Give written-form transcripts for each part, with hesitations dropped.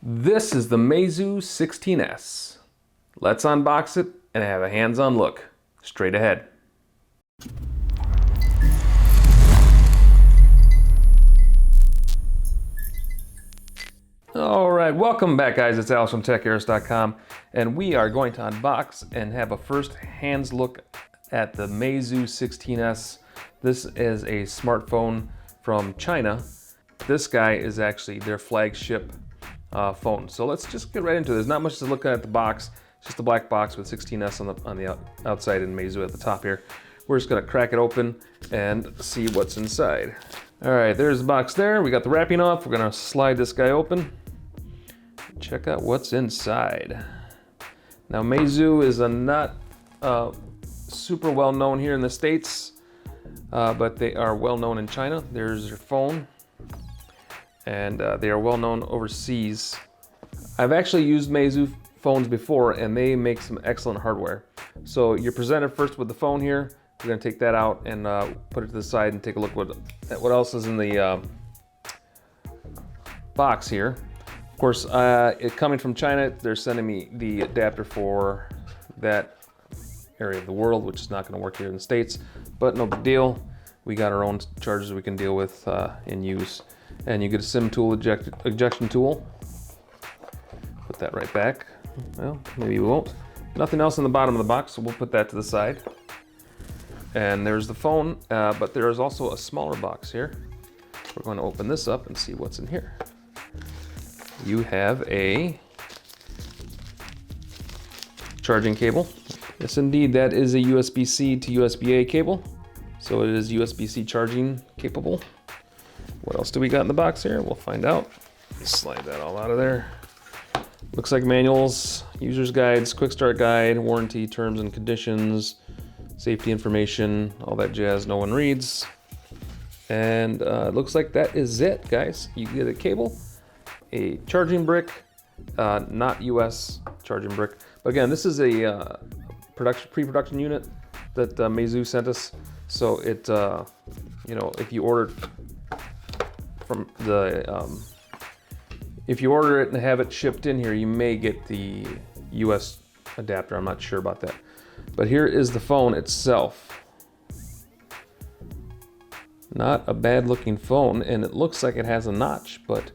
This is the Meizu 16s. Let's unbox it and have a hands-on look. Straight ahead. Alright, welcome back guys, it's Alex from Techaeris.com, and we are going to unbox and have a first hands look at the Meizu 16s. This is a smartphone from China. This guy is actually their flagship phone. So let's just get right into it. There's not much to look at the box. It's just a black box with 16s on the outside and Meizu at the top here. We're just gonna crack it open and see what's inside. All right, there's the box there. We got the wrapping off. We're gonna slide this guy open. Check out what's inside. Now Meizu is not super well known here in the States, but they are well known in China. There's your phone. And they are well known overseas. I've actually used Meizu phones before and they make some excellent hardware. So you're presented first with the phone here. We're gonna take that out and put it to the side and take a look at what else is in the box here. Of course, it coming from China, they're sending me the adapter for that area of the world, which is not gonna work here in the States, but no big deal. We got our own chargers we can deal with and use. And you get a SIM tool, ejection tool. Put that right back. Well, maybe we won't. Nothing else in the bottom of the box, so we'll put that to the side. And there's the phone, but there is also a smaller box here. We're going to open this up and see what's in here. You have a charging cable. Yes, indeed, that is a USB-C to USB-A cable. So it is USB-C charging capable. What else do we got in the box here? We'll find out. Slide that all out of there. Looks like manuals, user's guides, quick start guide, warranty, terms and conditions, safety information, all that jazz no one reads. And it looks like that is it, guys. You get a cable, a charging brick, not US charging brick. But again, this is a pre-production unit that Meizu sent us. So it, you know, if you ordered from the, if you order it and have it shipped in here, you may get the US adapter. I'm not sure about that. But here is the phone itself. Not a bad looking phone, and it looks like it has a notch, but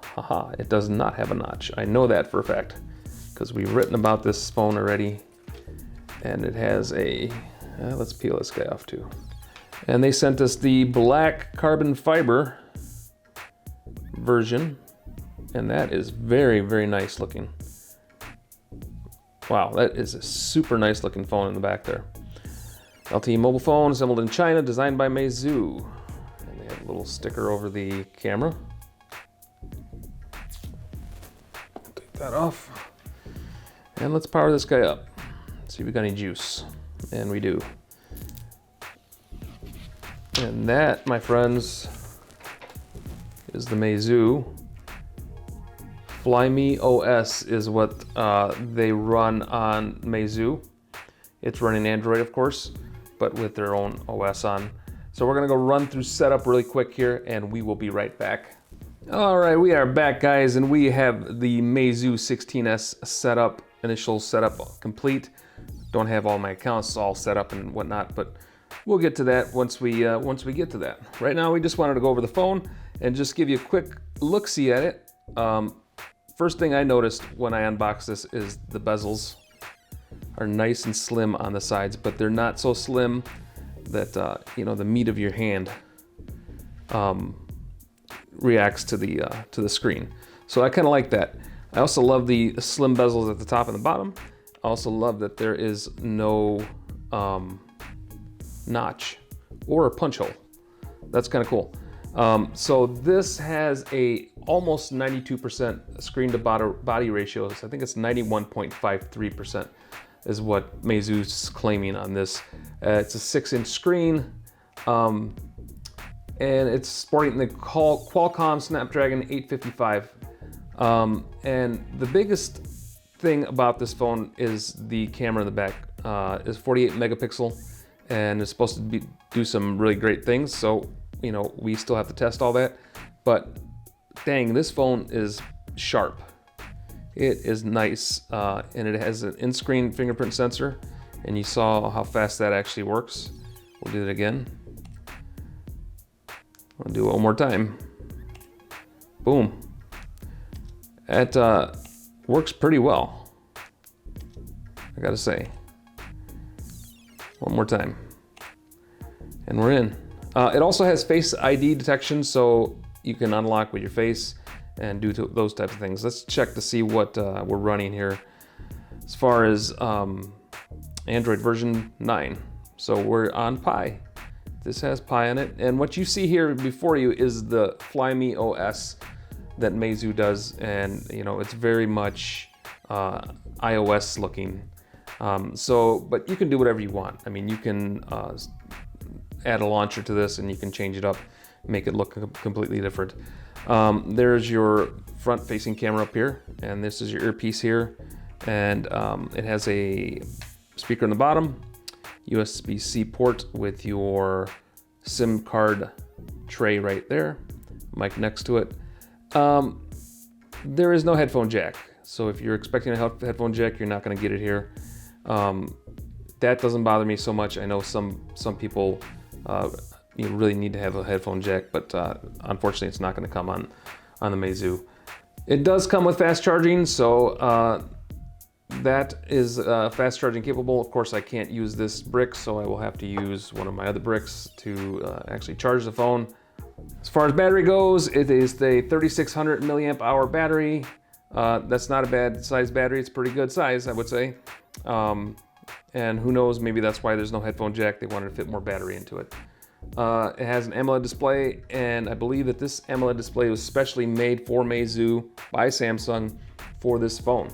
haha, it does not have a notch. I know that for a fact, because we've written about this phone already, and it has a, let's peel this guy off too. And they sent us the black carbon fiber version, and that is very, very nice looking. Wow, that is a super nice looking phone in the back there. LTE mobile phone assembled in China, designed by Meizu. And they have a little sticker over the camera. Take that off. And let's power this guy up. See if we got any juice. And we do. And that, my friends, is the Meizu. Flyme OS is what they run on Meizu. It's running Android, of course, but with their own OS on. So we're gonna go run through setup really quick here, and we will be right back. All right, we are back, guys, and we have the Meizu 16s setup, initial setup complete. Don't have all my accounts all set up and whatnot, but we'll get to that once we get to that. Right now, we just wanted to go over the phone and just give you a quick look-see at it. First thing I noticed when I unboxed this is the bezels are nice and slim on the sides, but they're not so slim that you know, the meat of your hand reacts to the screen. So I kind of like that. I also love the slim bezels at the top and the bottom. I also love that there is no notch or a punch hole. That's kind of cool. So this has a almost 92% screen to body ratio. So I think it's 91.53% is what Meizu's claiming on this. It's a 6-inch screen, and it's sporting the Qualcomm Snapdragon 855. And the biggest thing about this phone is the camera in the back. Is 48 megapixel, and it's supposed to do some really great things. So, you know, we still have to test all that, but dang, this phone is sharp. It is nice, and it has an in-screen fingerprint sensor, and you saw how fast that actually works. We'll do it again. I'll do it one more time. Boom. It works pretty well, I gotta say. One more time. And we're in. It also has Face ID detection, so you can unlock with your face and do those types of things. Let's check to see what we're running here as far as Android version 9. So we're on Pi. This has Pi on it. And what you see here before you is the Flyme OS that Meizu does. And you know, it's very much iOS looking. But you can do whatever you want. I mean, you can add a launcher to this and you can change it up, make it look completely different. There's your front-facing camera up here, and this is your earpiece here, and it has a speaker on the bottom, USB-C port with your SIM card tray right there, mic next to it. There is no headphone jack, so if you're expecting a headphone jack, you're not going to get it here. That doesn't bother me so much. I know some people you really need to have a headphone jack, but unfortunately it's not going to come on the Meizu. It does come with fast charging, so that is fast charging capable. Of course, I can't use this brick, so I will have to use one of my other bricks to actually charge the phone. As far as battery goes, it is the 3600 milliamp hour battery. That's not a bad size battery. It's pretty good size, I would say. And who knows, maybe that's why there's no headphone jack. They wanted to fit more battery into it. It has an AMOLED display, and I believe that this AMOLED display was specially made for Meizu by Samsung for this phone.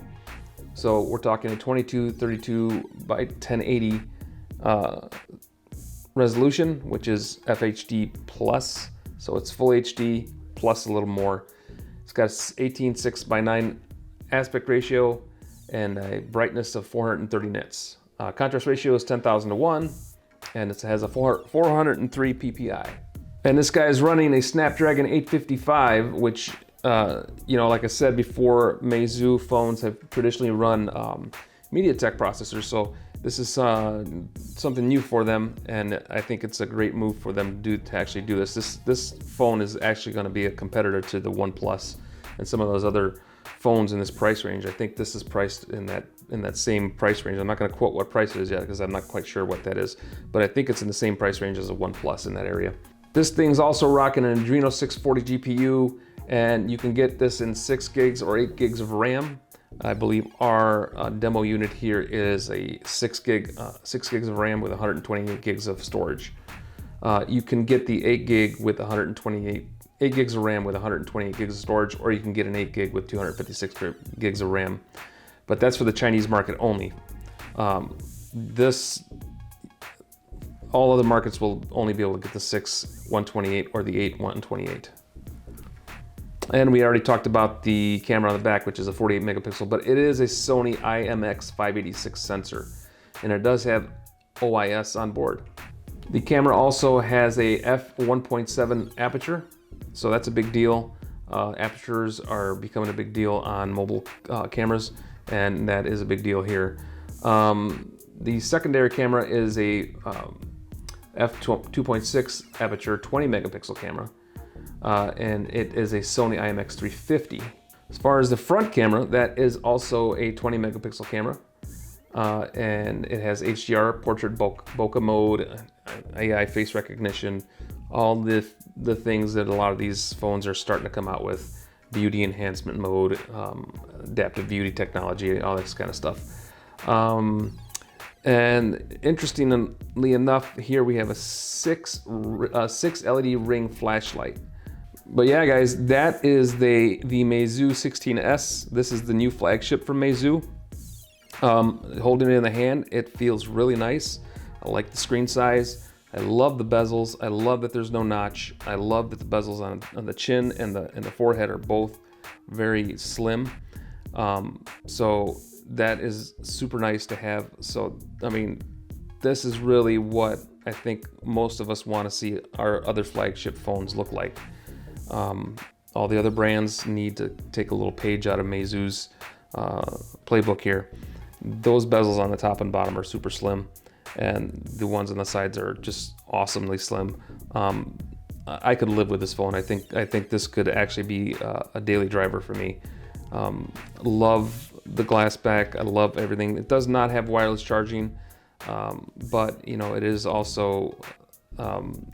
So we're talking a 2232 by 1080 resolution, which is FHD plus. So it's full HD plus a little more. It's got 18:6 by 9 aspect ratio and a brightness of 430 nits. Contrast ratio is 10,000 to 1, and it has a 403 PPI. And this guy is running a Snapdragon 855, which, you know, like I said before, Meizu phones have traditionally run MediaTek processors, so this is something new for them, and I think it's a great move for them to actually do this. This phone is actually going to be a competitor to the OnePlus and some of those other phones in this price range. I think this is priced in that same price range. I'm not going to quote what price it is yet because I'm not quite sure what that is, but I think it's in the same price range as a OnePlus in that area. This thing's also rocking an Adreno 640 GPU, and you can get this in 6 gigs or 8 gigs of RAM. I believe our demo unit here is a 6 gigs of RAM with 128 gigs of storage. You can get the 8 gigs of RAM with 128 gigs of storage, or you can get an 8 gig with 256 gigs of RAM. But that's for the Chinese market only. All other markets will only be able to get the 6 128 or the 8 128. And we already talked about the camera on the back, which is a 48 megapixel, but it is a Sony IMX586 sensor, and it does have OIS on board. The camera also has a f1.7 aperture, so that's a big deal. Apertures are becoming a big deal on mobile cameras, and that is a big deal here. The secondary camera is a f2.6 aperture 20 megapixel camera, and it is a Sony IMX350. As far as the front camera, that is also a 20 megapixel camera, and it has HDR, portrait bokeh mode, AI face recognition, all the things that a lot of these phones are starting to come out with, beauty enhancement mode, adaptive beauty technology, all this kind of stuff. And interestingly enough, here we have a 6 LED ring flashlight. But yeah, guys, that is the Meizu 16s. This is the new flagship from Meizu. Holding it in the hand, it feels really nice. I like the screen size. I love the bezels. I love that there's no notch. I love that the bezels on the chin and the forehead are both very slim. So that is super nice to have. So, I mean, this is really what I think most of us want to see our other flagship phones look like. All the other brands need to take a little page out of Meizu's playbook here. Those bezels on the top and bottom are super slim, and the ones on the sides are just awesomely slim. I could live with this phone. I think this could actually be a daily driver for me. Love the glass back. I love everything. It does not have wireless charging, but you know, it is also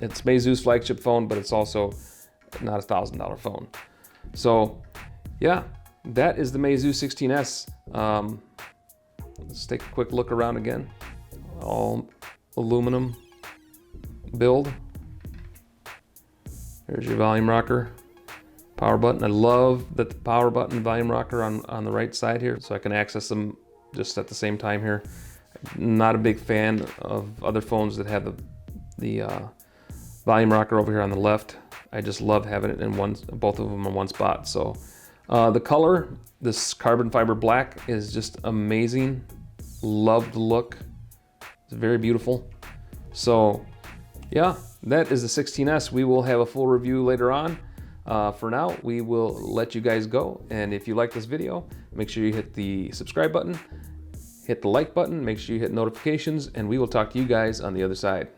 it's Meizu's flagship phone, but it's also not $1,000 phone. So yeah, that is the Meizu 16s. Let's take a quick look around again. All aluminum build. There's your volume rocker, power button. I love that the power button and volume rocker on the right side here, so I can access them just at the same time here. Not a big fan of other phones that have the volume rocker over here on the left. I just love having it in both of them in one spot. So the color, this carbon fiber black, is just amazing. Love the look. It's very beautiful. So yeah, that is the 16s. We will have a full review later on. For now, we will let you guys go. And if you like this video, make sure you hit the subscribe button, hit the like button, make sure you hit notifications, and we will talk to you guys on the other side.